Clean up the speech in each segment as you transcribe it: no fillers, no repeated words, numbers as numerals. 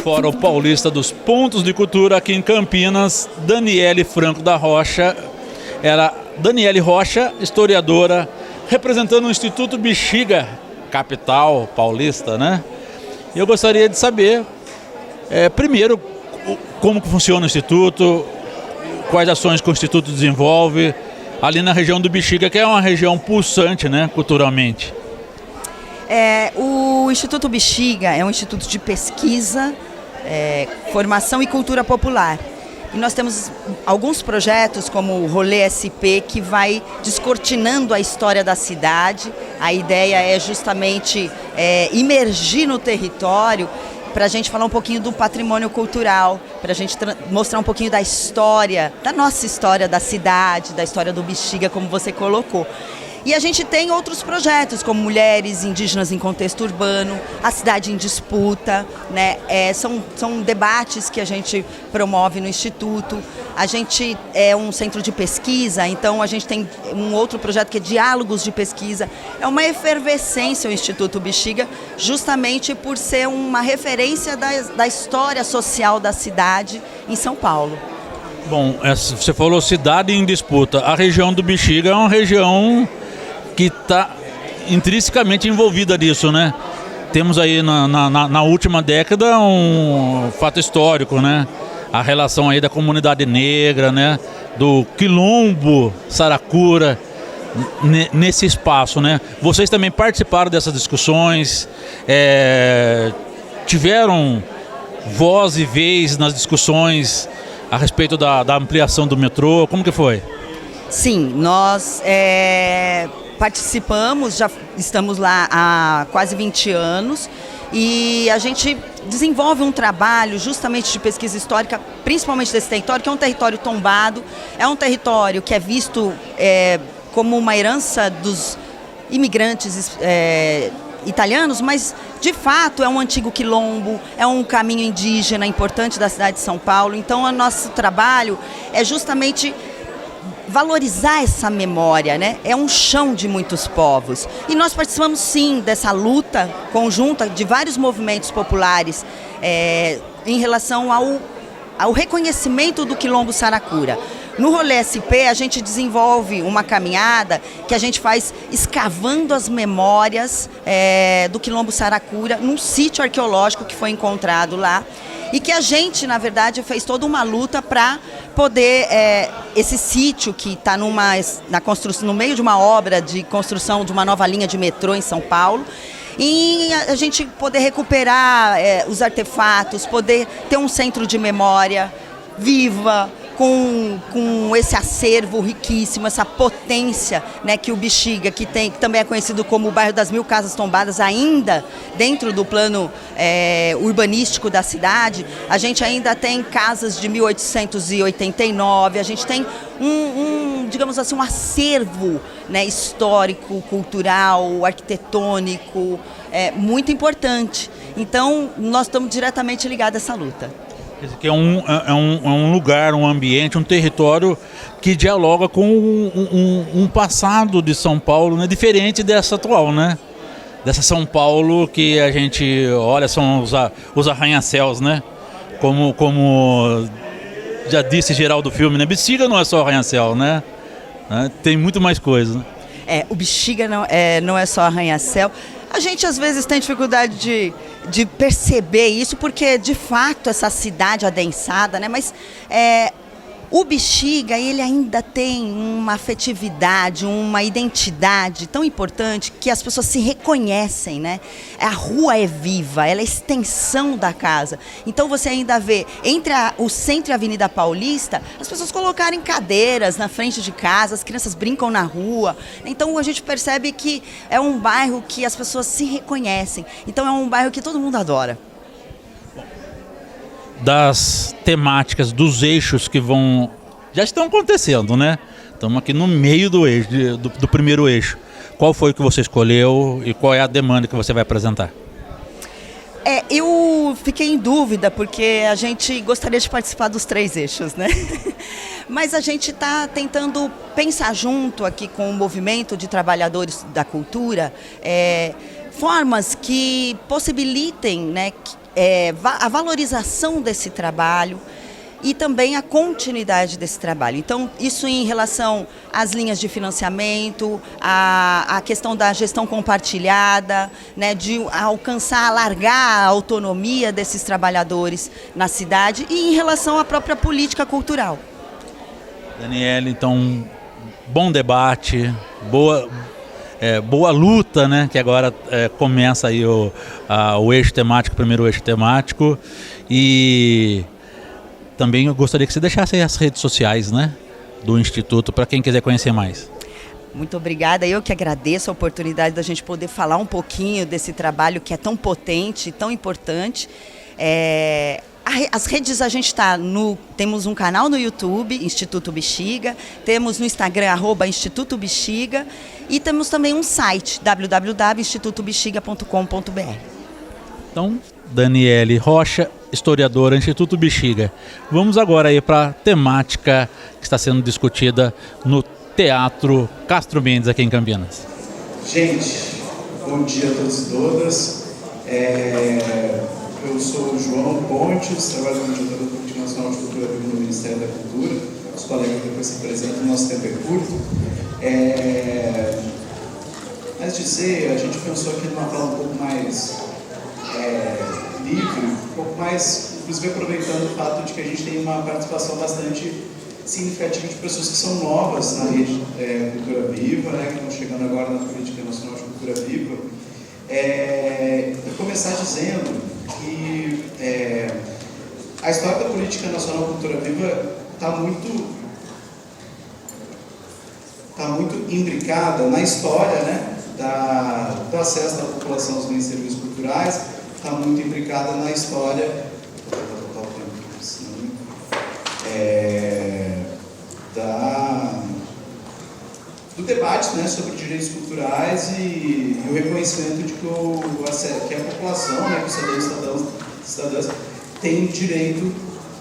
Fórum Paulista dos Pontos de Cultura aqui em Campinas, Daniele Franco da Rocha. Daniele Rocha, historiadora, representando o Instituto Bexiga, capital paulista, né? Eu gostaria de saber, primeiro, como que funciona o Instituto, quais ações que o Instituto desenvolve ali na região do Bexiga, que é uma região pulsante, né, culturalmente. O Instituto Bexiga é um instituto de pesquisa, formação e cultura popular. E nós temos alguns projetos, como o Rolê SP, que vai descortinando a história da cidade. A ideia é justamente imergir no território para a gente falar um pouquinho do patrimônio cultural, para a gente mostrar um pouquinho da história, da nossa história da cidade, da história do Bexiga, como você colocou. E a gente tem outros projetos, como Mulheres Indígenas em Contexto Urbano, A Cidade em Disputa, né? São debates que a gente promove no Instituto. A gente é um centro de pesquisa, então a gente tem um outro projeto que é Diálogos de Pesquisa. É uma efervescência o Instituto Bexiga, justamente por ser uma referência da história social da cidade em São Paulo. Bom, você falou cidade em disputa. A região do Bexiga é uma região que está intrinsecamente envolvida nisso, né? Temos aí na última década um fato histórico, né? A relação aí da comunidade negra, né? Do quilombo Saracura nesse espaço, né? Vocês também participaram dessas discussões, tiveram voz e vez nas discussões a respeito da ampliação do metrô. Como que foi? Sim, nós participamos, já estamos lá há quase 20 anos e a gente desenvolve um trabalho justamente de pesquisa histórica, principalmente desse território, que é um território tombado, é um território que é visto como uma herança dos imigrantes italianos, mas de fato é um antigo quilombo, é um caminho indígena importante da cidade de São Paulo. Então o nosso trabalho é justamente valorizar essa memória, né? É um chão de muitos povos. E nós participamos sim dessa luta conjunta de vários movimentos populares em relação ao reconhecimento do quilombo Saracura. No Rolê SP a gente desenvolve uma caminhada que a gente faz escavando as memórias do quilombo Saracura num sítio arqueológico que foi encontrado lá. E que a gente, na verdade, fez toda uma luta para poder, esse sítio que está no meio de uma obra de construção de uma nova linha de metrô em São Paulo, e a gente poder recuperar os artefatos, poder ter um centro de memória viva, com esse acervo riquíssimo, essa potência, né, que o Bexiga, que também é conhecido como o bairro das 1000 casas tombadas, ainda dentro do plano urbanístico da cidade. A gente ainda tem casas de 1889, a gente tem digamos assim, um acervo, né, histórico, cultural, arquitetônico, muito importante. Então, nós estamos diretamente ligados a essa luta. Que é um lugar, um ambiente, um território que dialoga com um passado de São Paulo, né, diferente dessa atual, né? Dessa São Paulo que a gente olha, são os arranha-céus, né? Como já disse geral do filme, né? Bexiga não é só arranha-céu, né? Tem muito mais coisa, né? O Bexiga não é só arranha-céu. A gente às vezes tem dificuldade de perceber isso, porque de fato essa cidade adensada, né? Mas o Bexiga, ele ainda tem uma afetividade, uma identidade tão importante que as pessoas se reconhecem, né? A rua é viva, ela é extensão da casa. Então você ainda vê entre o centro e a Avenida Paulista, as pessoas colocarem cadeiras na frente de casa, as crianças brincam na rua. Então a gente percebe que é um bairro que as pessoas se reconhecem. Então é um bairro que todo mundo adora. Das temáticas, dos eixos que já estão acontecendo, né? Estamos aqui no meio do eixo, do primeiro eixo. Qual foi o que você escolheu e qual é a demanda que você vai apresentar? Eu fiquei em dúvida, porque a gente gostaria de participar dos 3 eixos, né? Mas a gente está tentando pensar junto aqui com o movimento de trabalhadores da cultura, formas que possibilitem, né, a valorização desse trabalho e também a continuidade desse trabalho. Então, isso em relação às linhas de financiamento, a questão da gestão compartilhada, né, de alcançar, alargar a autonomia desses trabalhadores na cidade e em relação à própria política cultural. Daniele, então, bom debate, boa luta, né, que agora começa aí o eixo temático, o primeiro eixo temático, e também eu gostaria que você deixasse aí as redes sociais, né, do Instituto, para quem quiser conhecer mais. Muito obrigada, eu que agradeço a oportunidade da gente poder falar um pouquinho desse trabalho que é tão potente, tão importante. As redes, a gente temos um canal no YouTube, Instituto Bexiga, temos no Instagram, @Instituto Bexiga, e temos também um site, www.institutobexiga.com.br. Então, Daniele Rocha, historiadora, Instituto Bexiga. Vamos agora aí para a temática que está sendo discutida no Teatro Castro Mendes, aqui em Campinas. Gente, bom dia a todos e todas. Eu sou o João Pontes, trabalho como diretor da Política Nacional de Cultura no Ministério da Cultura. Os colegas depois se apresentam, o nosso tempo é curto. Mas dizer, a gente pensou aqui numa fala um pouco mais livre, um pouco mais, inclusive aproveitando o fato de que a gente tem uma participação bastante significativa de pessoas que são novas na rede Cultura Viva, né, que estão chegando agora na Política Nacional de Cultura Viva. Vou começar dizendo que a história da Política Nacional de Cultura Viva está muito imbricada na história, né, do acesso da população aos bens e serviços culturais, está muito imbricada na história do debate, né, sobre direitos culturais e o reconhecimento de que a população, né, que os cidadãos e cidadãs têm direito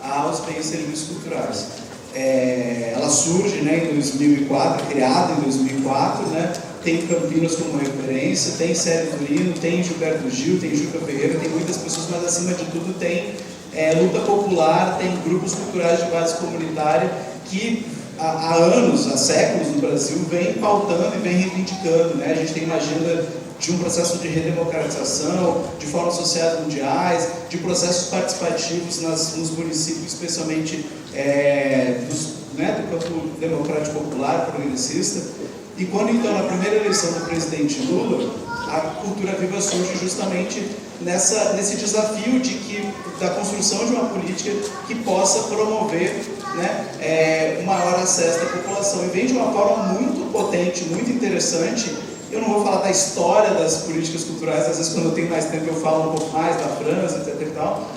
aos bens e serviços culturais. Ela surge, né, em 2004, criada em 2004, né, tem Campinas como referência, tem Célio Turino, tem Gilberto Gil, tem Juca Ferreira, tem muitas pessoas, mas acima de tudo tem luta popular, tem grupos culturais de base comunitária que há anos, há séculos no Brasil, vem pautando e vem reivindicando, né? A gente tem uma agenda de um processo de redemocratização, de fóruns sociais mundiais, de processos participativos nos municípios, especialmente do campo democrático popular, progressista. E quando então, na primeira eleição do presidente Lula, a Cultura Viva surge justamente nesse desafio da construção de uma política que possa promover, né, um maior acesso da população. E vem de uma forma muito potente, muito interessante. Eu não vou falar da história das políticas culturais, às vezes quando eu tenho mais tempo eu falo um pouco mais da França, etc. e tal,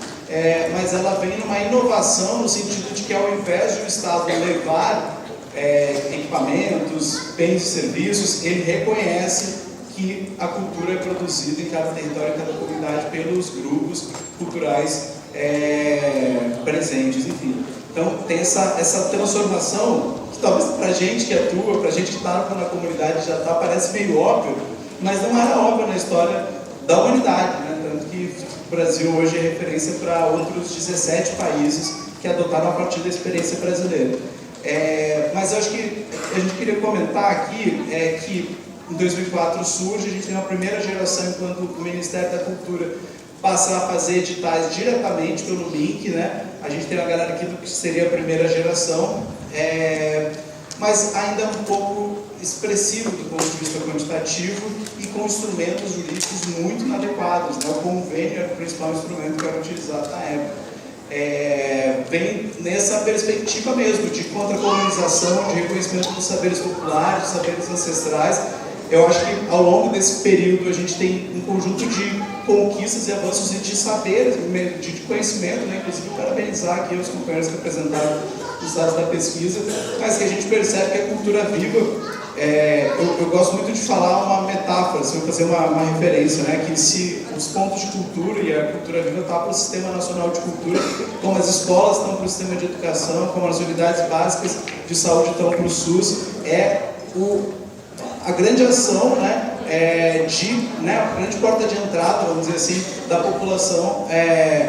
mas ela vem numa inovação no sentido de que, ao invés de o Estado levar equipamentos, bens e serviços, ele reconhece que a cultura é produzida em cada território, em cada comunidade, pelos grupos culturais presentes, enfim. Então, tem essa transformação, que talvez para a gente que atua, para a gente que está na comunidade já parece meio óbvio, mas não era óbvio na história da humanidade, né? Tanto que o Brasil hoje é referência para outros 17 países que adotaram a partir da experiência brasileira. Mas eu acho que a gente queria comentar aqui que em 2004 surge, a gente tem uma primeira geração enquanto o Ministério da Cultura passa a fazer editais diretamente pelo link, né? A gente tem uma galera aqui do que seria a primeira geração, mas ainda um pouco expressivo do ponto de vista quantitativo e com instrumentos jurídicos muito inadequados, né? O convênio é o principal instrumento que era utilizado na época. Vem nessa perspectiva mesmo de contracolonização, de reconhecimento dos saberes populares, dos saberes ancestrais. Eu acho que ao longo desse período a gente tem um conjunto de conquistas e avanços de saberes, de conhecimento, né? Inclusive parabenizar aqui os companheiros que apresentaram os dados da pesquisa, mas que a gente percebe que a cultura viva, eu gosto muito de falar uma metáfora, se eu fazer uma referência, né? Que se os pontos de cultura e a cultura viva estão para o Sistema Nacional de Cultura, como as escolas estão para o sistema de educação, como as unidades básicas de saúde estão para o SUS, a grande ação, né, a grande porta de entrada, vamos dizer assim, da população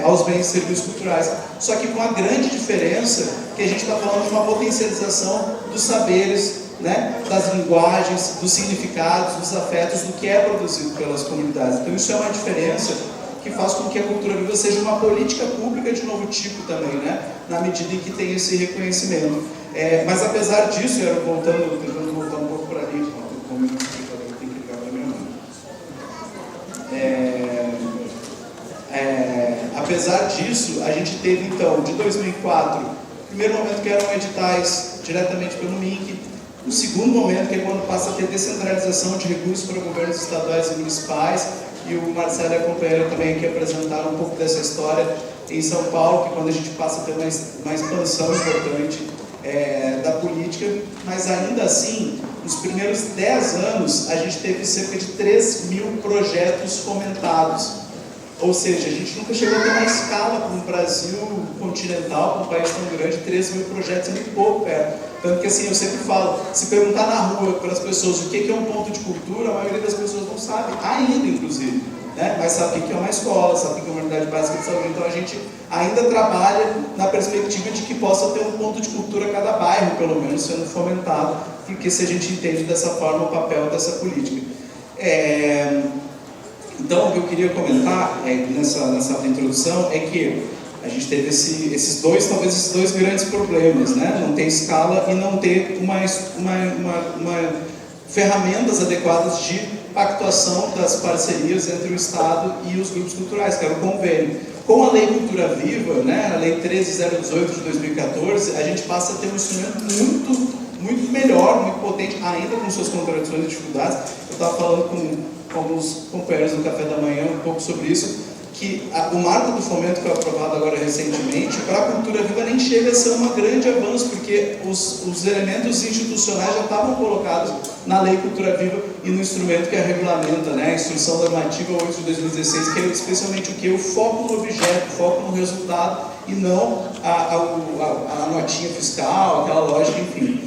aos bens e serviços culturais. Só que com a grande diferença que a gente está falando de uma potencialização dos saberes, né, das linguagens, dos significados, dos afetos, do que é produzido pelas comunidades. Então isso é uma diferença que faz com que a cultura viva seja uma política pública de novo tipo também, né, na medida em que tem esse reconhecimento. Mas apesar disso, tentando voltar um pouco para ali, como tem que ligar para minha mão. Apesar disso, a gente teve então, de 2004, o primeiro momento que eram editais diretamente pelo MINC, o segundo momento que é quando passa a ter descentralização de recursos para governos estaduais e municipais, e o Marcelo e a companheira também aqui apresentaram um pouco dessa história em São Paulo, que quando a gente passa a ter uma expansão importante da política, mas ainda assim, nos primeiros 10 anos, a gente teve cerca de 3 mil projetos fomentados. Ou seja, a gente nunca chegou a ter uma escala para um Brasil continental, para um país tão grande, 3 mil projetos é muito pouco, Tanto que assim, eu sempre falo, se perguntar na rua para as pessoas o que é um ponto de cultura, a maioria das pessoas não sabe, ainda inclusive, né? Mas sabe o que é uma escola, sabe o que é uma unidade básica de saúde. Então a gente ainda trabalha na perspectiva de que possa ter um ponto de cultura a cada bairro, pelo menos, sendo fomentado, porque se a gente entende dessa forma o papel dessa política. Então, o que eu queria comentar nessa introdução é que a gente teve esses dois grandes problemas, né? Não ter escala e não ter ferramentas adequadas de pactuação das parcerias entre o Estado e os grupos culturais, que era o convênio. Com a Lei Cultura Viva, né, a Lei 13.018 de 2014, a gente passa a ter um instrumento muito melhor, muito potente, ainda com suas contradições e dificuldades. Eu estava falando com alguns companheiros do Café da Manhã um pouco sobre isso, que o marco do fomento que foi aprovado agora recentemente, para a cultura viva nem chega a ser um grande avanço, porque os elementos institucionais já estavam colocados na Lei Cultura Viva e no instrumento que a regulamenta, né, a Instrução Normativa 8 de 2016, que é especialmente o que? O foco no objeto, o foco no resultado e não a notinha fiscal, aquela lógica, enfim.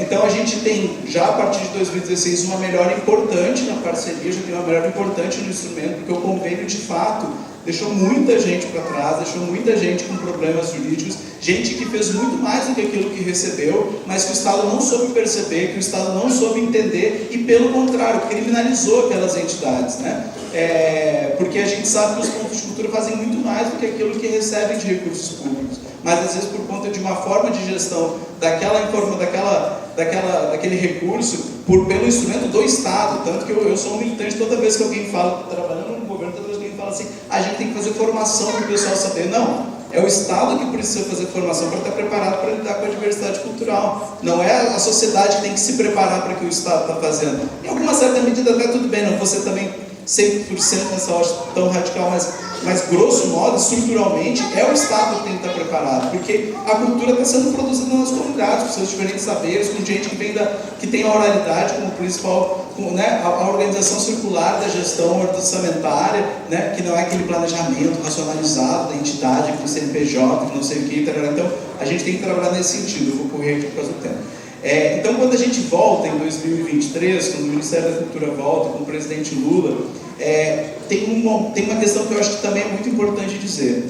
Então a gente tem, já a partir de 2016, uma melhora importante na parceria, já tem uma melhora importante no instrumento, porque o convênio de fato deixou muita gente para trás, deixou muita gente com problemas jurídicos, gente que fez muito mais do que aquilo que recebeu, mas que o Estado não soube perceber, que o Estado não soube entender e, pelo contrário, criminalizou aquelas entidades, né? Porque a gente sabe que os pontos de cultura fazem muito mais do que aquilo que recebem de recursos públicos, mas às vezes por conta de uma forma de gestão daquele recurso pelo instrumento do Estado, tanto que eu sou um militante toda vez que alguém fala, trabalhando no governo, toda vez que alguém fala assim, a gente tem que fazer formação para o pessoal saber. Não, é o Estado que precisa fazer formação para estar preparado para lidar com a diversidade cultural. Não é a sociedade que tem que se preparar para o que o Estado está fazendo. Em alguma certa medida até tudo bem, não você também 100% nessa hora tão radical, mas grosso modo, estruturalmente, é o Estado que tem que estar preparado, porque a cultura está sendo produzida nas comunidades, com seus diferentes saberes, com gente que tem a oralidade como principal, né, a organização circular da gestão orçamentária, né, que não é aquele planejamento racionalizado da entidade, com o CNPJ, que não sei o que, então a gente tem que trabalhar nesse sentido. Eu vou correr aqui por causa do tempo. Então, quando a gente volta em 2023, quando o Ministério da Cultura volta com o presidente Lula, tem uma questão que eu acho que também é muito importante dizer.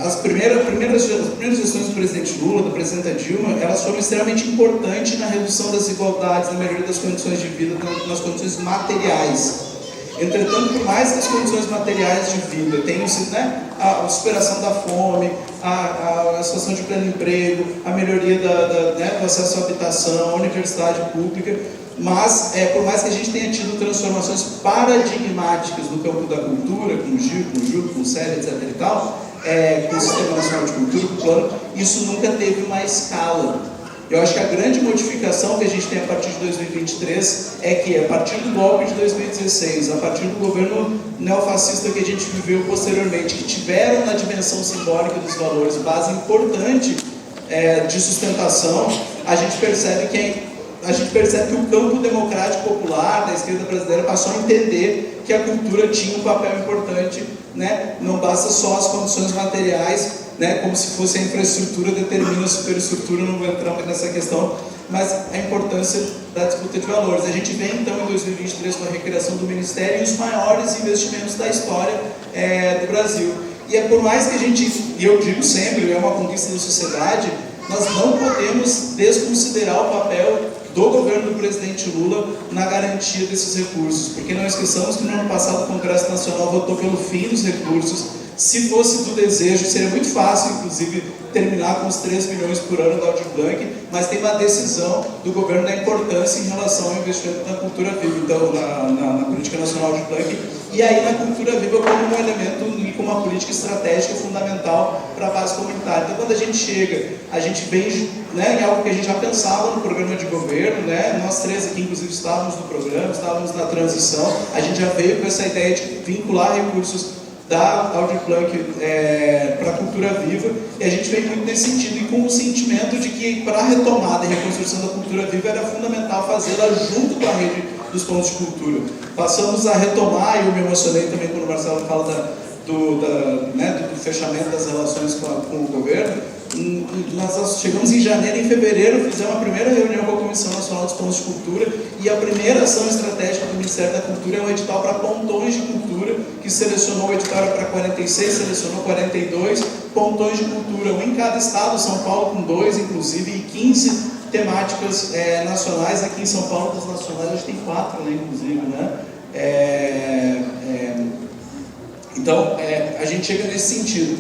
As primeiras gestões do presidente Lula, da presidenta Dilma, elas foram extremamente importantes na redução das desigualdades, na melhoria das condições de vida, nas condições materiais. Entretanto, por mais que as condições materiais de vida tenham sido, né, a superação da fome, a situação de pleno emprego, a melhoria do acesso à habitação, à universidade pública, mas por mais que a gente tenha tido transformações paradigmáticas no campo da cultura, com o GIL, com o JUC, com o SEL, etc. e tal, com o Sistema Nacional de Cultura, com o plano, isso nunca teve uma escala. Eu acho que a grande modificação que a gente tem a partir de 2023 é que, a partir do golpe de 2016, a partir do governo neofascista que a gente viveu posteriormente, que tiveram na dimensão simbólica dos valores base importante de sustentação, a gente percebe que o campo democrático popular da esquerda brasileira passou a entender que a cultura tinha um papel importante, né? Não basta só as condições materiais, né? Como se fosse a infraestrutura determina a superestrutura, não vou entrar mais nessa questão, mas a importância da disputa de valores. A gente vem então em 2023 com a recriação do Ministério e os maiores investimentos da história do Brasil. E é por mais que a gente, e eu digo sempre, é uma conquista da sociedade, nós não podemos desconsiderar o papel do governo do presidente Lula na garantia desses recursos, porque não esqueçamos que no ano passado o Congresso Nacional votou pelo fim dos recursos. Se fosse do desejo, seria muito fácil, inclusive, terminar com os 3 milhões por ano da Aldir Blanc, mas tem uma decisão do governo da importância em relação ao investimento na cultura viva, então, na Política Nacional Aldir Blanc, e aí na cultura viva como um elemento e como uma política estratégica fundamental para a base comunitária. Então, quando a gente chega, a gente vem, né, em algo que a gente já pensava no programa de governo, né, nós 3 aqui, inclusive, estávamos no programa, estávamos na transição, a gente já veio com essa ideia de vincular recursos da Aldir Blanc para a cultura viva, e a gente vem muito nesse sentido, e com o sentimento de que para a retomada e reconstrução da cultura viva era fundamental fazê-la junto com a rede dos pontos de cultura. Passamos a retomar, e eu me emocionei também quando o Marcelo fala do fechamento das relações com o governo. Nós chegamos em janeiro e em fevereiro, fizemos a primeira reunião com a Comissão Nacional dos Pontos de Cultura, e a primeira ação estratégica do Ministério da Cultura é um edital para pontões de cultura, que selecionou o edital para 46, selecionou 42 pontões de cultura, um em cada estado, São Paulo com 2 inclusive, e 15 temáticas nacionais. Aqui em São Paulo, das nacionais, a gente tem 4, né, inclusive, né? Então, a gente chega nesse sentido.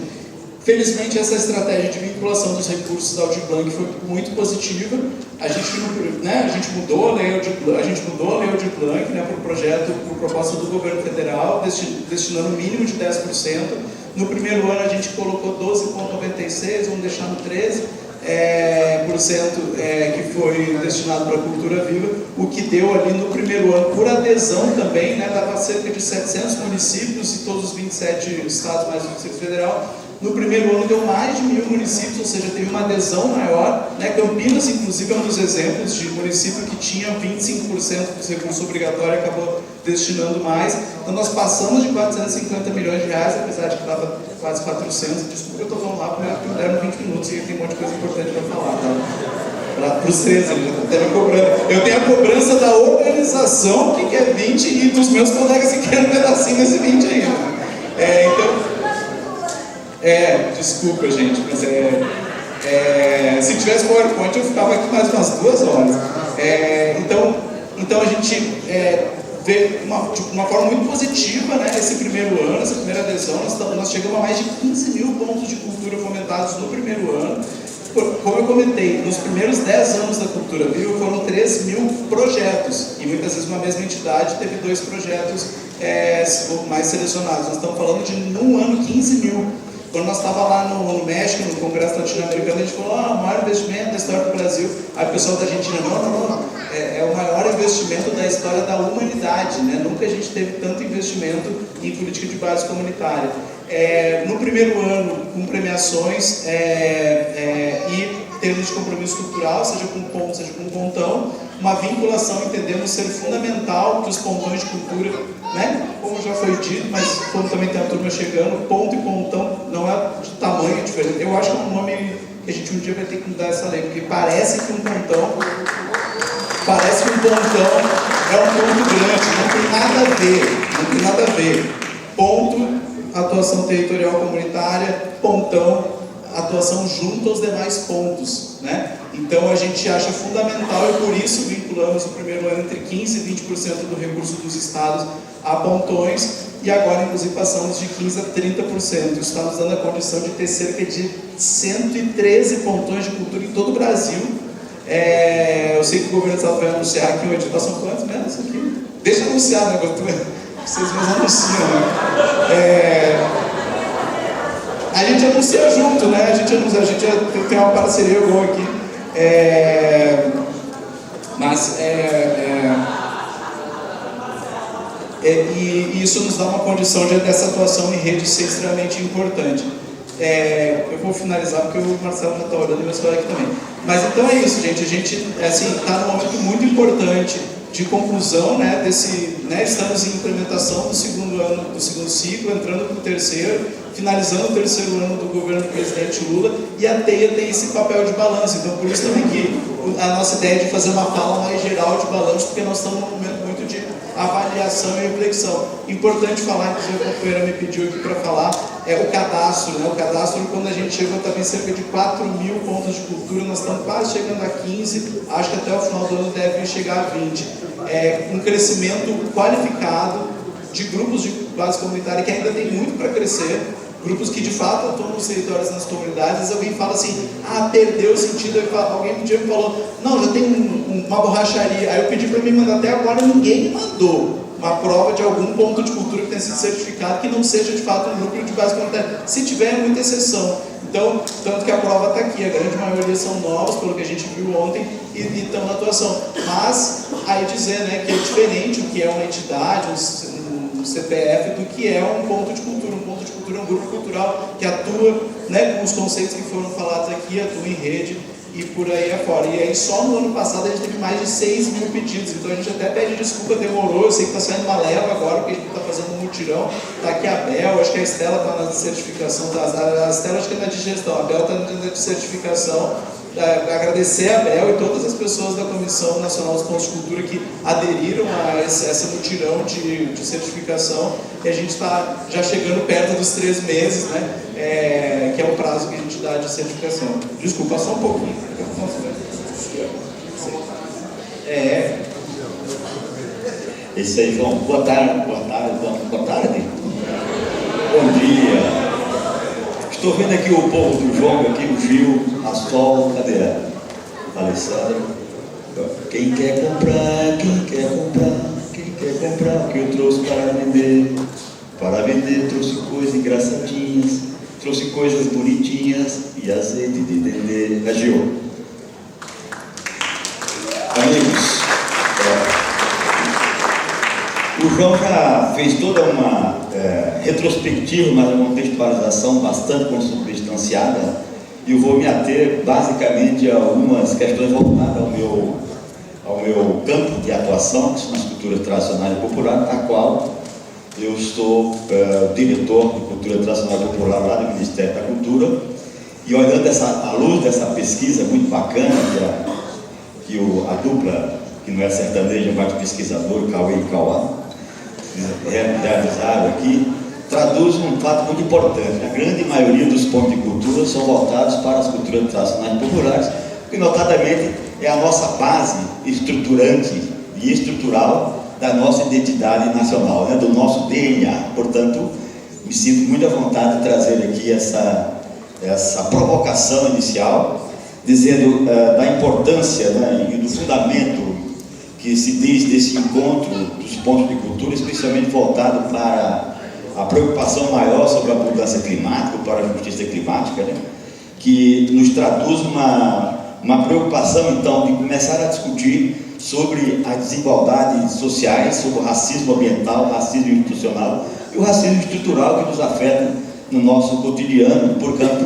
Felizmente, essa estratégia de vinculação dos recursos da Aldir Blanc foi muito positiva. A gente mudou a lei Aldir Blanc, né, por proposta do governo federal, destinando o mínimo de 10%. No primeiro ano, a gente colocou 12,96%, vamos deixar no 13%. Que foi destinado para a cultura viva, o que deu ali no primeiro ano, por adesão também, né, dava cerca de 700 municípios e todos os 27 estados mais o Distrito Federal. No primeiro ano deu mais de 1.000 municípios, ou seja, teve uma adesão maior, né? Campinas, inclusive, é um dos exemplos de município que tinha 25% dos recursos obrigatórios e acabou destinando mais. Então nós passamos de 450 milhões de reais, apesar de que estava quase 400. Desculpa, eu estou falando lá porque me deram 20 minutos e tem um monte de coisa importante para falar, tá? Para os 13, ele já está me cobrando. Eu tenho a cobrança da organização que quer 20 e dos meus colegas que querem um pedacinho desse 20 ainda. Desculpa, gente, mas se tivesse PowerPoint eu ficava aqui mais umas 2 horas. Então a gente vê uma forma muito positiva, né, esse primeiro ano, essa primeira adesão. Nós chegamos a mais de 15 mil pontos de cultura fomentados no primeiro ano. Como eu comentei, nos primeiros 10 anos da Cultura Viva foram 3 mil projetos, e muitas vezes uma mesma entidade teve 2 projetos mais selecionados. Nós estamos falando de, num ano, 15 mil. Quando nós estávamos lá no México, no Congresso Latino-Americano, a gente falou, o maior investimento da história do Brasil. Aí o pessoal da Argentina, não, é o maior investimento da história da humanidade, né? Nunca a gente teve tanto investimento em política de base comunitária. No primeiro ano, com premiações e termos de compromisso cultural, seja com ponto, seja com pontão, uma vinculação, entendemos ser fundamental que os pontões de cultura, né, como já foi dito, mas como também tem a turma chegando, ponto e pontão não é de tamanho diferente. Eu acho que é um nome que a gente um dia vai ter que mudar essa lei, porque parece que um pontão é um ponto grande, não tem nada a ver. Ponto, atuação territorial comunitária, pontão, atuação junto aos demais pontos, né? Então a gente acha fundamental e por isso vinculamos no primeiro ano entre 15% e 20% do recurso dos estados a pontões, e agora inclusive passamos de 15% a 30%. Isso está nos dando a condição de ter cerca de 113 pontões de cultura em todo o Brasil. Eu sei que o governo do estado vai anunciar que o edital são quantos mesmo? Isso aqui? Deixa eu anunciar, né? Vocês mesmos anunciam, né? A gente anuncia junto, né? A gente tem uma parceria boa aqui. E isso nos dá uma condição dessa atuação em rede ser extremamente importante. Eu vou finalizar porque o Marcelo já está olhando e meu celular aqui também. Mas então é isso, gente. A gente está num momento muito importante de conclusão, né, estamos em implementação do segundo ano, do segundo ciclo, entrando para o terceiro, finalizando o terceiro ano do governo do presidente Lula, e a TEIA tem esse papel de balanço. Então, por isso também que a nossa ideia é de fazer uma fala mais geral de balanço, porque nós estamos num momento muito de avaliação e reflexão. Importante falar, inclusive a companheira me pediu aqui para falar, é o cadastro, né? O cadastro, quando a gente chegou, estava em cerca de 4 mil pontos de cultura, nós estamos quase chegando a 15, acho que até o final do ano deve chegar a 20. É um crescimento qualificado de grupos de base comunitária que ainda tem muito para crescer, grupos que de fato atuam nos territórios, nas comunidades. Alguém fala assim, perdeu o sentido. Alguém um dia me falou, não, já tem uma borracharia. Aí eu pedi para me mandar, até agora ninguém me mandou uma prova de algum ponto de cultura que tenha sido certificado, que não seja de fato um núcleo de base comunitária. Se tiver, é muita exceção. Então, tanto que a prova está aqui, a grande maioria são novos, pelo que a gente viu ontem, e estão na atuação. Mas, aí dizer, né, que é diferente o que é uma entidade, um CPF, do que é um ponto de cultura. Um ponto de cultura é um grupo cultural que atua, né, com os conceitos que foram falados aqui, atua em rede e por aí afora. E aí só no ano passado a gente teve mais de 6 mil pedidos, então a gente até pede desculpa, demorou, eu sei que está saindo uma leva agora, porque a gente está fazendo um mutirão. Está aqui a Bel, acho que a Estela está na certificação, a Estela acho que é na digestão, a Bel está na certificação. Agradecer a Bel e todas as pessoas da Comissão Nacional dos Pontos de Cultura que aderiram a essa mutirão de certificação, e a gente está já chegando perto dos 3 meses, né, que é o prazo que a gente dá de certificação. Desculpa, só um pouquinho. Isso aí, João. Boa tarde. Bom dia. Estou vendo aqui o povo do João, aqui o Gil, a Sol, cadê a Alessandra? Quem quer comprar, o que eu trouxe para vender? Para vender trouxe coisas engraçadinhas, trouxe coisas bonitinhas e azeite de dendê. Gil. Amigos, o João já fez toda uma retrospectiva, mas uma contextualização bastante consubstanciada, e eu vou me ater basicamente a algumas questões voltadas ao meu campo de atuação, que são as culturas tradicionais e populares, a qual eu sou diretor de cultura tradicional e popular lá do Ministério da Cultura, e olhando à luz dessa pesquisa muito bacana que a dupla, que não é sertaneja, mas pesquisador, Cauê e Cauã, realizaram aqui, traduz um fato muito importante. A grande maioria dos pontos de cultura são voltados para as culturas tradicionais e populares, que notadamente é a nossa base estruturante e estrutural da nossa identidade nacional, né, do nosso DNA. Portanto, me sinto muito à vontade de trazer aqui essa provocação inicial, dizendo da importância, né, e do fundamento que se diz desse encontro dos pontos de cultura, especialmente voltado para a preocupação maior sobre a mudança climática, para a justiça climática, né? Que nos traduz uma preocupação, então, de começar a discutir sobre as desigualdades sociais, sobre o racismo ambiental, o racismo institucional e o racismo estrutural que nos afeta no nosso cotidiano. Portanto,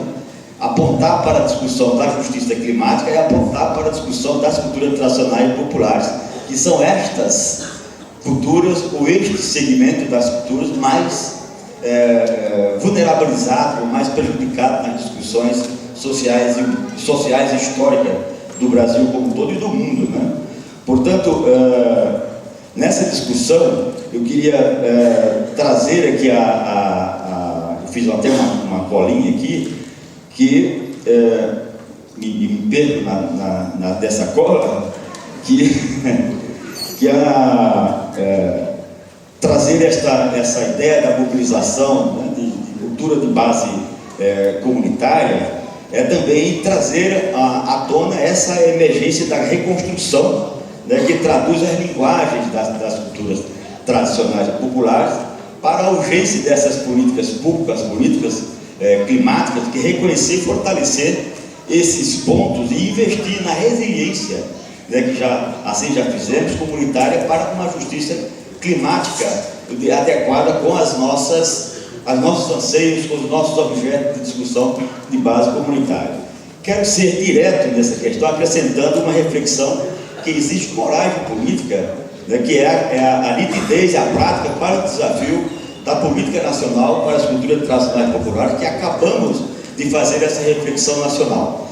apontar para a discussão da justiça climática é apontar para a discussão das culturas tradicionais e populares, que são estas culturas, ou este segmento das culturas mais vulnerabilizado, mais prejudicado nas discussões sociais e históricas do Brasil como um todo e do mundo, né? Portanto, nessa discussão, eu queria trazer aqui eu fiz até uma colinha aqui, que me perco dessa cola, trazer essa ideia da mobilização, né, de cultura de base comunitária, é também trazer à tona essa emergência da reconstrução, né, que traduz as linguagens das culturas tradicionais e populares para a urgência dessas políticas públicas, políticas climáticas, que reconhecer e fortalecer esses pontos e investir na resiliência, né, que já fizemos, comunitária, para uma justiça climática adequada com os nossos anseios, com os nossos objetos de discussão de base comunitária. Quero ser direto nessa questão, acrescentando uma reflexão que existe coragem política, né, que é a nitidez e a prática para o desafio da política nacional para as culturas tradicionais populares, que acabamos de fazer essa reflexão nacional.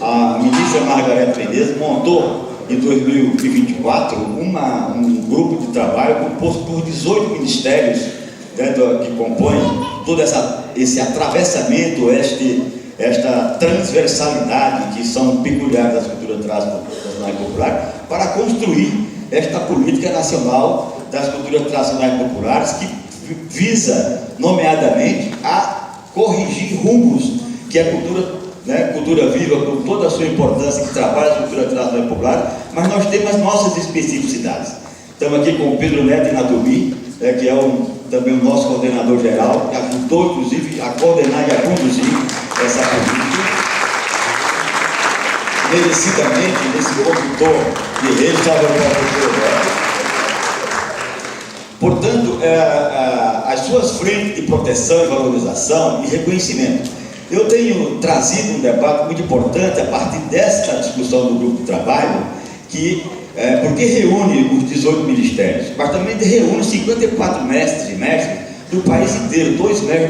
A ministra Margareth Menezes montou em 2024 um grupo de trabalho composto por 18 ministérios, né, que compõem todo esse atravessamento, esta transversalidade que são peculiares das culturas tradicionais populares, para construir esta política nacional das culturas tradicionais populares, que visa, nomeadamente, a corrigir rumos que a cultura viva, com toda a sua importância, que trabalha a cultura tradicional popular, mas nós temos as nossas especificidades. Estamos aqui com o Pedro Neto Inatubi, que é também o nosso coordenador geral, que ajudou, inclusive, a coordenar e a conduzir essa política. Merecidamente, nesse condutor guerreiro, estava o professor Neto. Portanto, as suas frentes de proteção e valorização e reconhecimento. Eu tenho trazido um debate muito importante a partir desta discussão do grupo de trabalho, porque reúne os 18 ministérios, mas também reúne 54 mestres e mestres do país inteiro, 2 mestres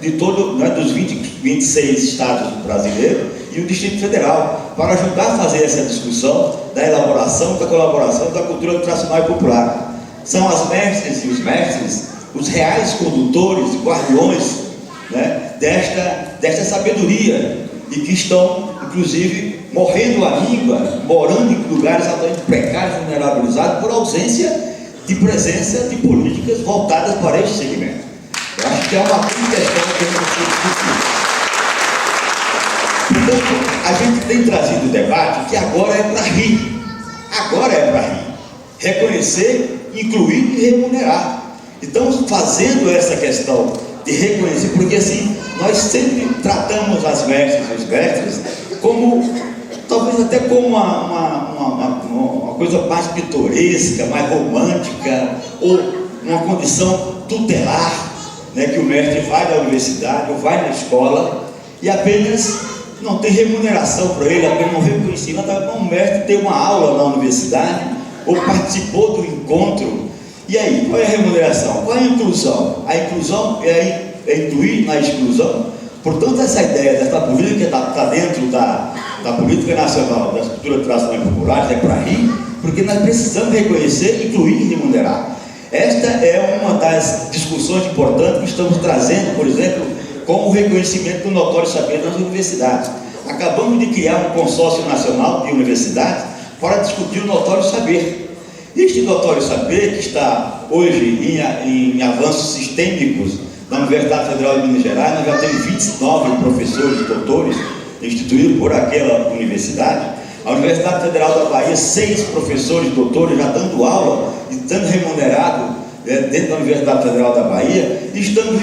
e 2 mestres dos 26 estados brasileiros e o Distrito Federal, para ajudar a fazer essa discussão da elaboração, da colaboração da cultura tradicional e popular. São as mestres e os mestres, os reais condutores e guardiões, né, desta sabedoria, e que estão, inclusive, morrendo a língua, morando em lugares altamente precários e vulnerabilizados por ausência de presença de políticas voltadas para este segmento. Eu acho que é uma grande questão que temos que discutir. Portanto, a gente tem trazido o debate que agora é para rir. Agora é para rir. Reconhecer, incluir e remunerar. Estamos fazendo essa questão de reconhecer, porque assim, nós sempre tratamos as mestres e os mestres como, talvez até como uma coisa mais pitoresca, mais romântica, ou uma condição tutelar, né, que o mestre vai na universidade ou vai na escola e apenas não tem remuneração para ele, apenas um reconhecimento. O mestre tem uma aula na universidade ou participou do encontro. E aí, qual é a remuneração? Qual é a inclusão? A inclusão é incluir na exclusão. Portanto, essa ideia dessa política que está dentro da política nacional das culturas tradicionais populares é para rir, porque nós precisamos reconhecer, incluir e remunerar. Esta é uma das discussões importantes que estamos trazendo, por exemplo, com o reconhecimento do notório saber nas universidades. Acabamos de criar um consórcio nacional de universidades para discutir o notório saber. Este notório saber, que está hoje em avanços sistêmicos na Universidade Federal de Minas Gerais, nós já temos 29 professores e doutores instituídos por aquela universidade. A Universidade Federal da Bahia, 6 professores e doutores já dando aula e estando remunerados dentro da Universidade Federal da Bahia. E estamos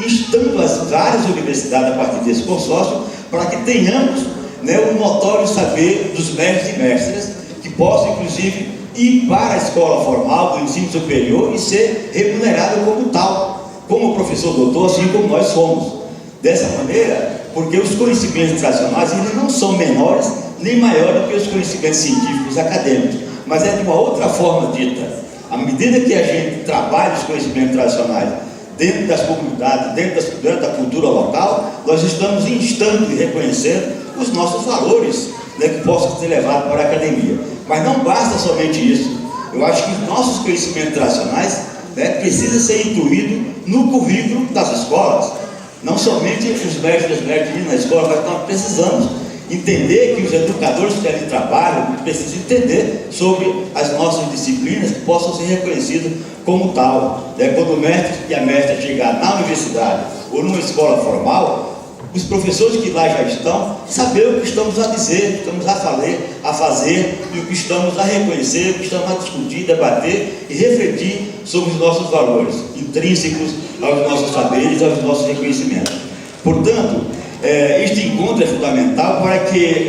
instando as várias universidades a partir desse consórcio para que tenhamos, né, o notório saber dos mestres e mestras, que possam, inclusive, ir para a escola formal do ensino superior e ser remunerado como tal, como professor doutor, assim como nós somos. Dessa maneira, porque os conhecimentos tradicionais eles não são menores nem maiores do que os conhecimentos científicos acadêmicos, mas é de uma outra forma dita. À medida que a gente trabalha os conhecimentos tradicionais dentro das comunidades, dentro da cultura local, nós estamos instando e reconhecendo os nossos valores, né, que possam ser levados para a academia. Mas não basta somente isso. Eu acho que os nossos conhecimentos tradicionais, né, precisam ser incluídos no currículo das escolas. Não somente os mestres e as mestres na escola, mas nós precisamos entender que os educadores que ali trabalham precisam entender sobre as nossas disciplinas que possam ser reconhecidas como tal. Quando o mestre e a mestra chegar na universidade ou numa escola formal, os professores que lá já estão, saber o que estamos a dizer, o que estamos a fazer, e o que estamos a reconhecer, o que estamos a discutir, debater e refletir sobre os nossos valores intrínsecos aos nossos saberes, aos nossos reconhecimentos. Portanto, este encontro é fundamental para que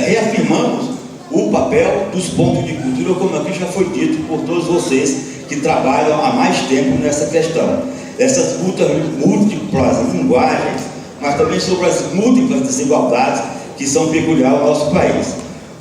reafirmamos o papel dos pontos de cultura, como aqui já foi dito por todos vocês que trabalham há mais tempo nessa questão. Essas múltiplas linguagens, mas também sobre as múltiplas desigualdades que são peculiares ao nosso país.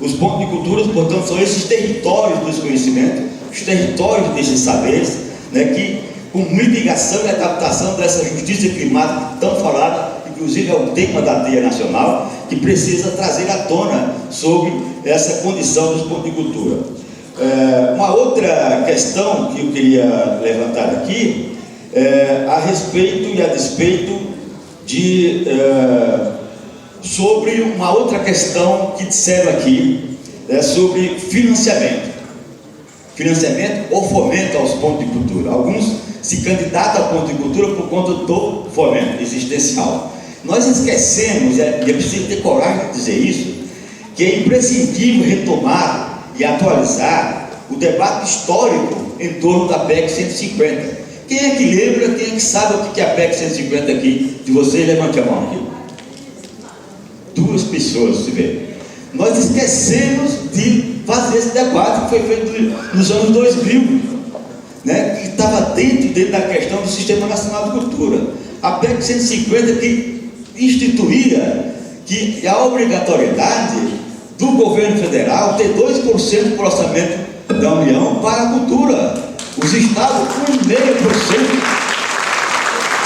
Os pontos de cultura, portanto, são esses territórios dos conhecimentos, os territórios desses saberes, né, que com mitigação e adaptação dessa justiça climática tão falada, inclusive é o tema da Teia Nacional, que precisa trazer à tona sobre essa condição dos pontos de cultura. Uma outra questão que eu queria levantar aqui a respeito e a despeito de sobre uma outra questão que disseram aqui, sobre financiamento ou fomento aos pontos de cultura. Alguns se candidatam a ponto de cultura por conta do fomento existencial. Nós esquecemos, e é preciso ter coragem de dizer isso, que é imprescindível retomar e atualizar o debate histórico em torno da PEC 150. Quem é que lembra, quem é que sabe o que é a PEC 150 aqui? De vocês, levante a mão aqui. 2 pessoas, se vê. Nós esquecemos de fazer esse debate que foi feito nos anos 2000, né? Que estava dentro da questão do Sistema Nacional de Cultura. A PEC 150 que instituía que a obrigatoriedade do governo federal ter 2% do orçamento da União para a cultura. Os estados 1,5%,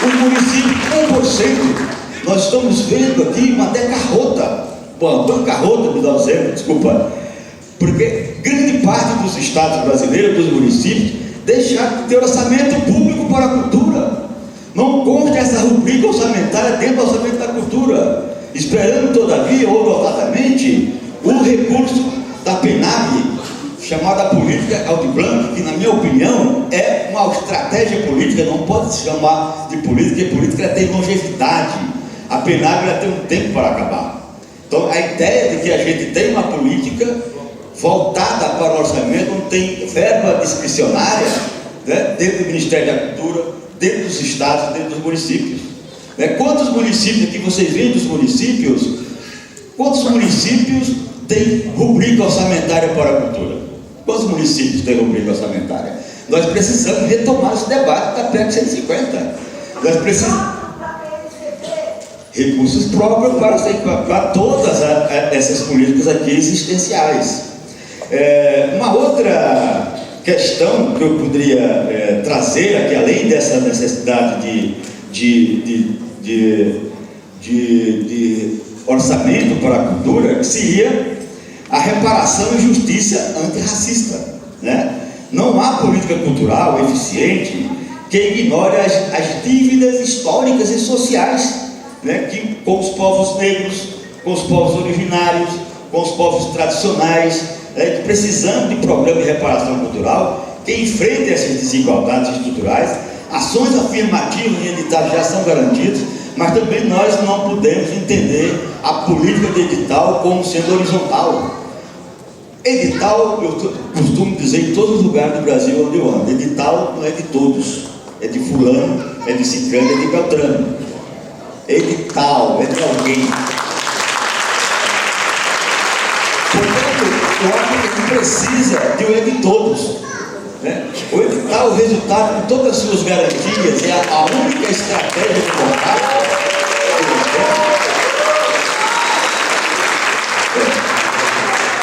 os municípios 1%. Nós estamos vendo aqui uma bancarrota, me dá um exemplo, desculpa, porque grande parte dos estados brasileiros, dos municípios, deixaram de ter orçamento público para a cultura. Não consta essa rubrica orçamentária dentro do orçamento da cultura, esperando, todavia, ou notadamente, o recurso da PNAB, chamada política Aldir Blanc, que, na minha opinião, é uma estratégia política, não pode se chamar de política, porque política tem longevidade. A PNAB tem um tempo para acabar. Então, a ideia de que a gente tem uma política voltada para o orçamento, não tem verba discricionária, né, dentro do Ministério da Cultura, dentro dos estados, dentro dos municípios. Quantos municípios aqui vocês veem dos municípios? Quantos municípios têm rubrica orçamentária para a cultura? Quantos municípios têm rubrica orçamentária? Nós precisamos retomar esse debate da PEC 150. Nós precisamos recursos próprios para todas essas políticas aqui existenciais. Uma outra questão que eu poderia trazer aqui, além dessa necessidade de orçamento para a cultura, que seria a reparação e justiça antirracista, né? Não há política cultural eficiente que ignore as dívidas históricas e sociais, né, que, com os povos negros, com os povos originários, com os povos tradicionais, que precisamos de programa de reparação cultural que enfrente essas desigualdades estruturais. Ações afirmativas e editais já são garantidas, mas também nós não podemos entender a política de edital como sendo horizontal. Edital, eu costumo dizer em todos os lugares do Brasil onde eu ando, edital não é de todos, é de fulano, é de ciclano, é de beltrano. Edital é de alguém. Portanto, eu acho que precisa de um é de todos, né? O edital, o resultado de todas as suas garantias, é a única estratégia de mercado.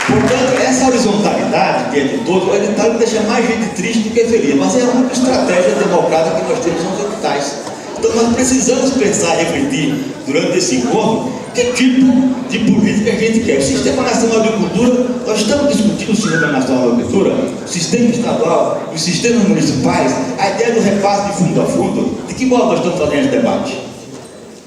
Portanto, essa horizontalidade que é de todos, o edital deixa mais gente triste do que feliz, mas é a única estratégia democrática que nós temos nos editais. Então nós precisamos pensar e refletir durante esse encontro que tipo de política a gente quer. O Sistema Nacional de Cultura, nós estamos discutindo o Sistema Nacional de Cultura, o sistema estadual, os sistemas municipais, a ideia do repasse de fundo a fundo. De que modo nós estamos fazendo esse debate?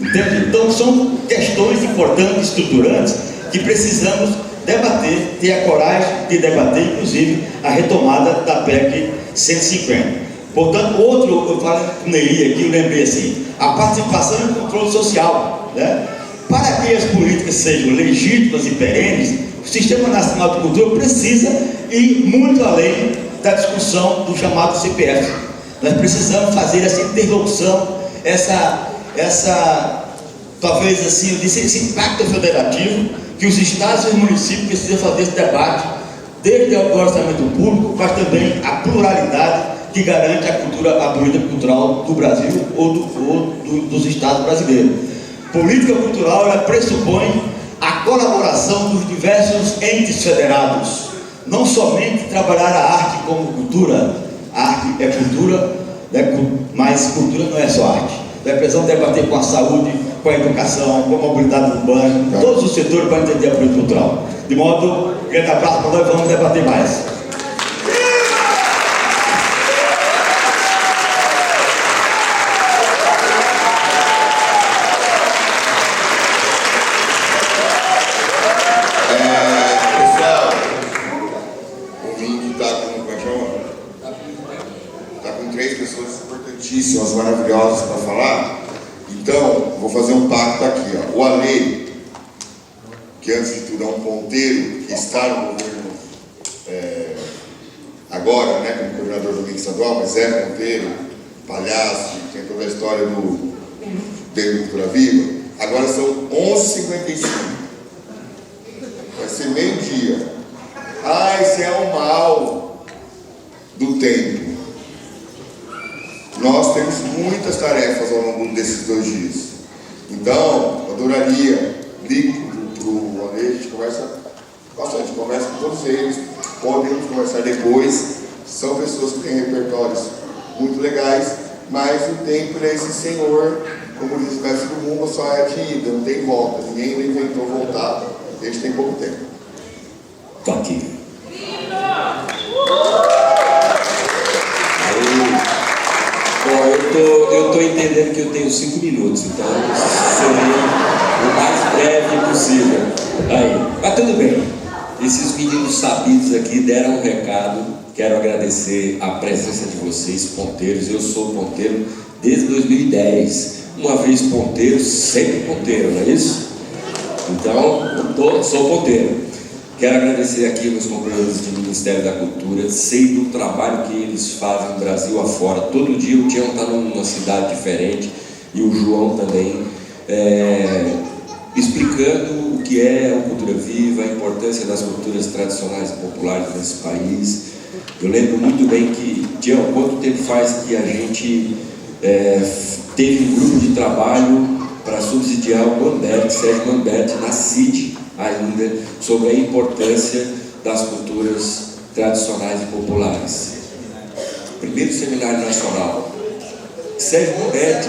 Entende? Então são questões importantes, estruturantes, que precisamos debater, ter a coragem de debater, inclusive, a retomada da PEC 150. Portanto, eu falei com o Nery aqui, eu lembrei assim, a participação e o controle social, né? Para que as políticas sejam legítimas e perenes, o Sistema Nacional de Cultura precisa ir muito além da discussão do chamado CPF. Nós precisamos fazer essa interlocução, talvez assim, eu disse, esse impacto federativo, que os estados e os municípios precisam fazer esse debate, desde o orçamento público, mas também a pluralidade que garante a política cultural do Brasil ou dos estados brasileiros. Política cultural, ela pressupõe a colaboração dos diversos entes federados, não somente trabalhar a arte como cultura, a arte é cultura, né? Mas cultura não é só arte. Nós precisamos debater com a saúde, com a educação, com a mobilidade urbana, todos os setores para entender a política cultural. De modo, grande abraço para nós, vamos debater mais. Maravilhosas para falar. Então, vou fazer um pacto aqui, ó. O Ale, que antes de tudo é um ponteiro, que está no governo agora, né, como coordenador do Link Estadual, mas é ponteiro, palhaço, tem toda a história do Cultura Viva. Agora são 11h55. Vai ser meio-dia. Esse é o mal do tempo. Nós temos muitas tarefas ao longo desses 2 dias. Então, eu adoraria, ligo para o Ale, a gente conversa bastante, conversa com todos eles, podemos conversar depois. São pessoas que têm repertórios muito legais, mas o tempo é esse senhor, como diz o mestre do mundo, só é de ida, não tem volta. Ninguém inventou voltar, a gente tem pouco tempo. Tá aqui. Eu estou entendendo que eu tenho 5 minutos, então serei o mais breve possível. Aí, mas tudo bem. Esses meninos sabidos aqui deram um recado. Quero agradecer a presença de vocês, ponteiros. Eu sou ponteiro desde 2010. Uma vez ponteiro, sempre ponteiro, não é isso? Então, sou ponteiro. Quero agradecer aqui meus companheiros do Ministério da Cultura. Sei do trabalho que eles fazem no Brasil afora. Todo dia o Tião está numa cidade diferente e o João também, explicando o que é a cultura viva, a importância das culturas tradicionais e populares nesse país. Eu lembro muito bem que, Tião, quanto tempo faz que a gente teve um grupo de trabalho para subsidiar o Manberti, Sérgio Manberti, na CID, ainda, sobre a importância das culturas tradicionais e populares. Primeiro seminário nacional. Sérgio Manberti,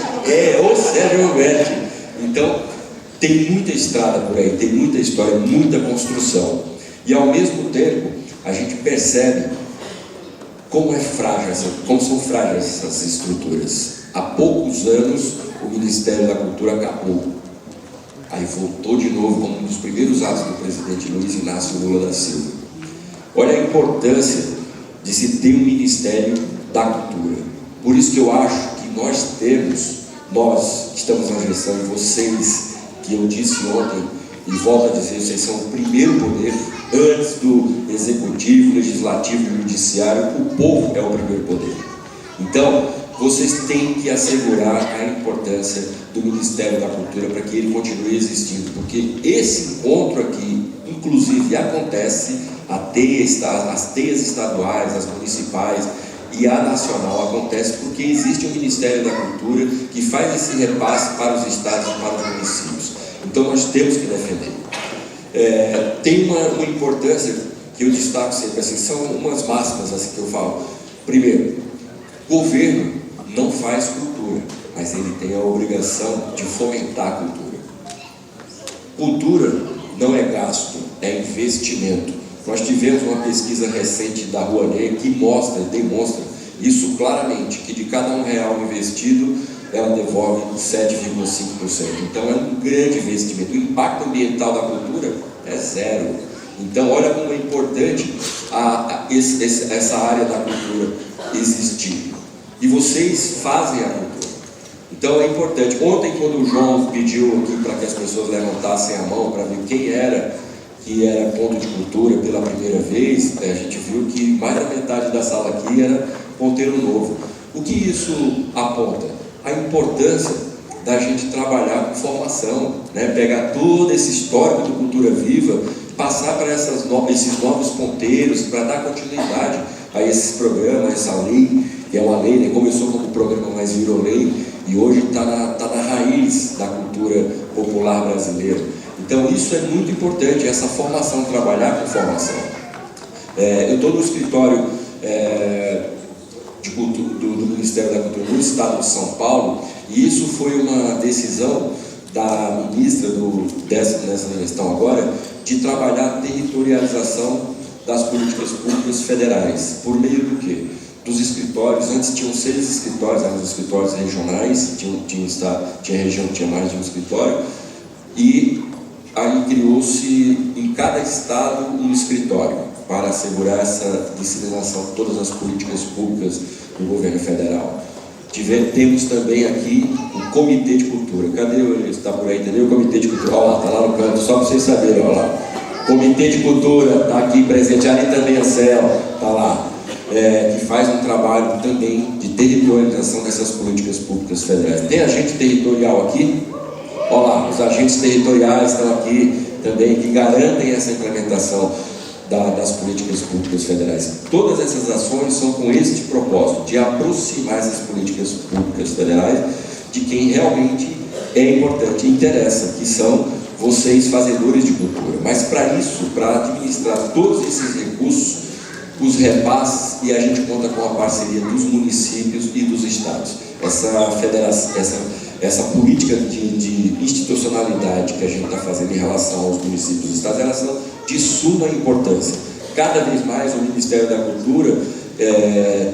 o Sérgio Manberti. Então, tem muita estrada por aí, tem muita história, muita construção. E ao mesmo tempo, a gente percebe como são frágeis essas estruturas. Há poucos anos, o Ministério da Cultura acabou. Aí voltou de novo como um dos primeiros atos do presidente Luiz Inácio Lula da Silva. Olha a importância de se ter um Ministério da Cultura. Por isso que eu acho que nós que estamos na gestão, e vocês, que eu disse ontem, e volto a dizer, vocês são o primeiro poder, antes do Executivo, Legislativo e Judiciário, o povo é o primeiro poder. Então, vocês têm que assegurar a importância do Ministério da Cultura para que ele continue existindo, porque esse encontro aqui, inclusive, acontece, as teias estaduais, as municipais e a nacional acontece porque existe um Ministério da Cultura que faz esse repasse para os estados e para os municípios. Então nós temos que defender. Tem uma importância que eu destaco sempre, assim, são umas máximas assim, que eu falo. Primeiro, governo não faz cultura, mas ele tem a obrigação de fomentar a cultura. Cultura não é gasto, é investimento. Nós tivemos uma pesquisa recente da Rouanet que demonstra isso claramente, que de cada R$1 investido, ela devolve 7,5%. Então é um grande investimento. O impacto ambiental da cultura é zero. Então olha como é importante essa área da cultura existir. E vocês fazem a cultura. Então é importante. Ontem, quando o João pediu aqui para que as pessoas levantassem a mão para ver quem era que era ponto de cultura pela primeira vez, a gente viu que mais da metade da sala aqui era ponteiro novo. O que isso aponta? A importância da gente trabalhar com formação, né? Pegar todo esse histórico de cultura viva, passar para esses novos ponteiros, para dar continuidade a esses programas, essa lei, que é uma lei, né? Começou como programa, mas virou lei, e hoje está na raiz da cultura popular brasileira. Então isso é muito importante, essa formação, trabalhar com formação. Eu estou no escritório do Ministério Ministério da Cultura no Estado de São Paulo, e isso foi uma decisão da ministra nessa gestão agora, de trabalhar a territorialização das políticas públicas federais. Por meio do quê? Dos escritórios. Antes tinham 6 escritórios, eram os escritórios regionais, tinha região que tinha mais de um escritório, e aí criou-se em cada estado um escritório para assegurar essa disseminação de todas as políticas públicas do governo federal. Temos também aqui o Comitê de Cultura. Cadê ele? Está por aí, entendeu? O Comitê de Cultura. Olha lá, está lá no canto, só para vocês saberem, olha lá. Comitê de Cultura está aqui presente, ali também a CEL está lá, que faz um trabalho também de territorialização dessas políticas públicas federais. Tem agente territorial aqui? Olha lá, os agentes territoriais estão aqui também, que garantem essa implementação das políticas públicas federais. Todas essas ações são com este propósito, de aproximar essas políticas públicas federais de quem realmente é importante e interessa, que são vocês, fazedores de cultura. Mas para isso, para administrar todos esses recursos, os repasses, e a gente conta com a parceria dos municípios e dos estados. Essa política de institucionalidade que a gente está fazendo em relação aos municípios e estados, elas são de suma importância. Cada vez mais o Ministério da Cultura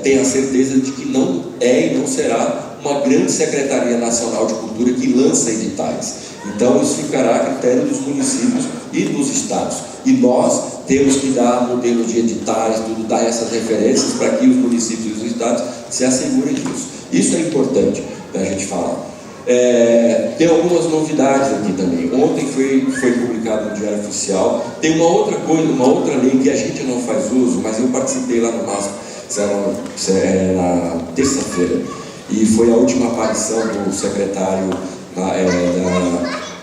tem a certeza de que não é e não será uma grande Secretaria Nacional de Cultura que lança editais. Então isso ficará a critério dos municípios e dos estados. E nós temos que dar modelo de editais, dar essas referências para que os municípios e os estados se assegurem disso. Isso é importante para a gente falar. Tem algumas novidades aqui também. Ontem foi publicado no Diário Oficial. Tem uma outra coisa, uma outra lei que a gente não faz uso, mas eu participei lá no MASP na terça-feira, e foi a última aparição do secretário da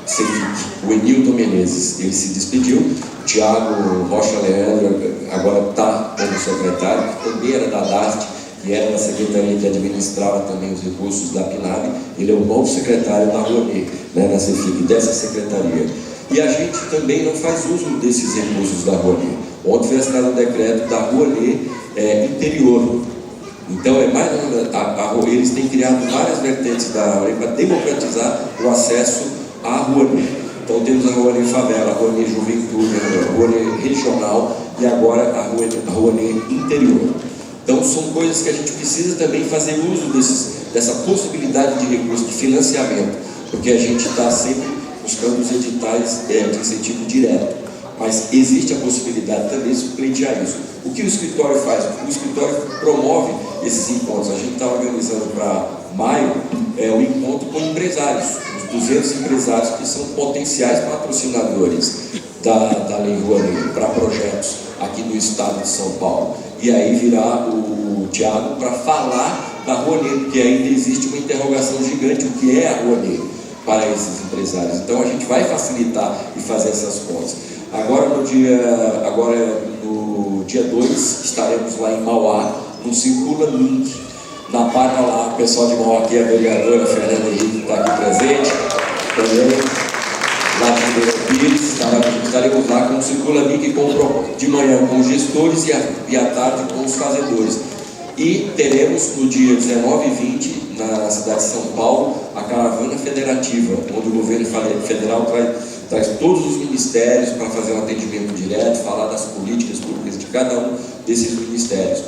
CEFIC, o Enilton Menezes. Ele se despediu. Tiago Rocha Leandro agora está como secretário, também era da DAST, que era da secretaria que administrava também os recursos da PNAB. Ele é o novo secretário da Rouanet, na CEFIC, dessa secretaria. E a gente também não faz uso desses recursos da Rouanet. Ontem foi assinado um decreto da Rouanet interior. Então, eles têm criado várias vertentes da Rouanet para democratizar o acesso à Rouanet. Então, temos a Rouanet Favela, a Rouanet Juventude, a Rouanet Regional e agora a Rouanet Interior. Então, são coisas que a gente precisa também fazer uso dessa possibilidade de recurso de financiamento, porque a gente está sempre buscando os editais de incentivo direto. Mas existe a possibilidade também de pleitear isso. O que o escritório faz? O escritório promove esses encontros. A gente está organizando para maio um encontro com empresários, os 200 empresários que são potenciais patrocinadores da Lei Rouanet para projetos aqui no estado de São Paulo. E aí virá o Tiago para falar da Rouanet, porque ainda existe uma interrogação gigante, o que é a Rouanet para esses empresários. Então a gente vai facilitar e fazer essas contas. Agora no dia 2 estaremos lá em Mauá, no Circula Link, na página lá, o pessoal de Mauá aqui, a vereadora Fernanda Henrique está aqui presente, também, lá de Ribeirão Pires, estaremos lá com o Circula Link de manhã com os gestores e à tarde com os fazedores. E teremos no dia 19 e 20, na cidade de São Paulo, a caravana federativa, onde o governo federal traz todos os ministérios para fazer um atendimento direto, falar das políticas públicas de cada um desses ministérios.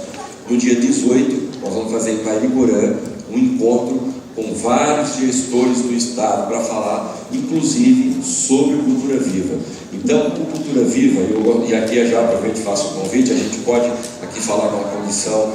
No dia 18, nós vamos fazer em Mariporã um encontro com vários gestores do Estado para falar, inclusive, sobre o Cultura Viva. Então, o Cultura Viva, e aqui eu já aproveito e faço o convite, a gente pode aqui falar com a comissão,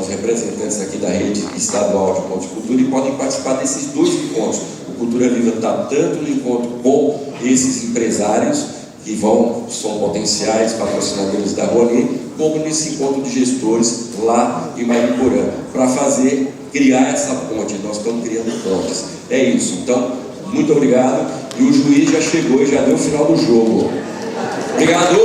os representantes aqui da rede estadual de pontos de cultura, e podem participar desses 2 encontros. O Cultura Viva está tanto no encontro com esses empresários, que são potenciais patrocinadores da Rouanet, como nesse encontro de gestores lá em Mariporã, para criar essa ponte. Nós estamos criando pontes. É isso. Então, muito obrigado. E o juiz já chegou e já deu o final do jogo. Obrigado.